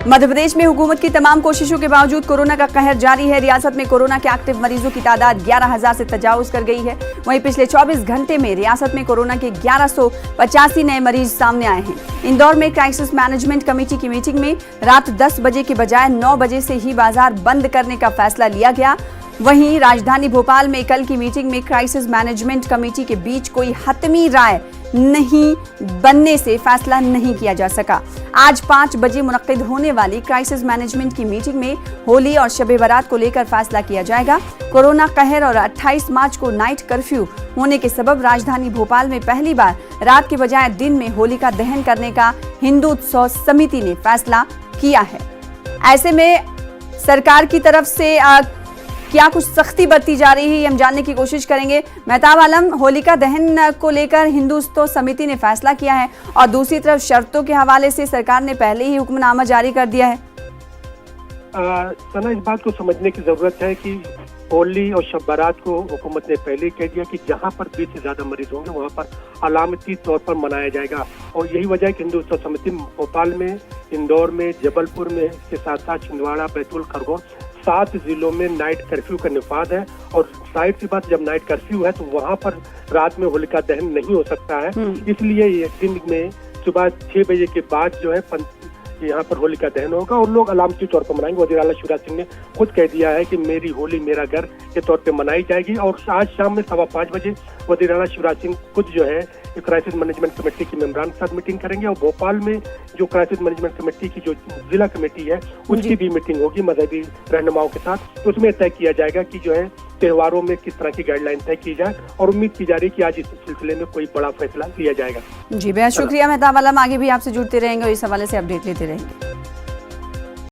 मध्य प्रदेश में हुकूमत की तमाम कोशिशों के बावजूद कोरोना का कहर जारी है। रियासत में कोरोना के एक्टिव मरीजों की तादाद 11,000 से तजावुज कर गई है। वहीं पिछले 24 घंटे में रियासत में कोरोना के 1185 नए मरीज सामने आए हैं। इंदौर में क्राइसिस मैनेजमेंट कमेटी की मीटिंग में रात 10 बजे के बजाय 9 बजे से ही बाजार बंद करने का फैसला लिया गया। वहीं राजधानी भोपाल में कल की मीटिंग में क्राइसिस मैनेजमेंट कमेटी के बीच कोई हतमी राय नहीं बनने से फैसला नहीं किया जा सका। आज 5 बजे मुनक्किद होने वाली क्राइसिस मैनेजमेंट की मीटिंग में होली और शब बारात को लेकर फैसला किया जाएगा। कोरोना कहर और 28 मार्च को नाइट कर्फ्यू होने के सबब राजधानी भोपाल में पहली बार रात के बजाय दिन में होलिका दहन करने का हिंदू उत्सव समिति ने फैसला किया है। ऐसे में सरकार की तरफ से क्या कुछ सख्ती बरती जा रही है, हम जानने की कोशिश करेंगे। मेहताब आलम, होलिका दहन को लेकर हिंदू उत्सव समिति ने फैसला किया है और दूसरी तरफ शर्तों के हवाले से सरकार ने पहले ही हुक्मनामा जारी कर दिया है। सना, इस बात को समझने की जरूरत है कि होली और शब बारात को हुकूमत ने पहले कह दिया कि जहां पर 20 से ज्यादा मरीज होंगे वहां पर अलामती तौर पर मनाया जाएगा। और यही वजह है कि हिंदू उत्सव समिति भोपाल में, इंदौर में, जबलपुर में, इसके साथ साथ छिंदवाड़ा, बैतूल, खरगोन 7 जिलों में नाइट कर्फ्यू का निफाज है। और साइड सी बात, जब नाइट कर्फ्यू है तो वहां पर रात में होलिका दहन नहीं हो सकता है। इसलिए ये दिन में सुबह 6 बजे के बाद जो है यहाँ पर होलिका दहन होगा और लोग अलामती तौर पर मनाएंगे। वज़ीर आला शिवराज सिंह ने खुद कह दिया है कि मेरी होली मेरा घर के तौर पे मनाई जाएगी। और आज शाम में 5:15 बजे वज़ीर आला शिवराज सिंह खुद जो है क्राइसिस मैनेजमेंट कमेटी के मेंबरान के साथ मीटिंग करेंगे। और भोपाल में जो क्राइसिस मैनेजमेंट कमेटी की जो जिला कमेटी है उसकी भी मीटिंग होगी मजहबी रहनुमाओं के साथ। तो उसमें तय किया जाएगा कि जो है त्योहारों में किस तरह की गाइडलाइन तय की जाए और उम्मीद की जा रही है कि आज इस सिलसिले में कोई बड़ा फैसला लिया जाएगा। जी, बेहद शुक्रिया मेहताब आलम, आगे भी आपसे जुड़ते रहेंगे और इस हवाले से अपडेट लेते रहेंगे।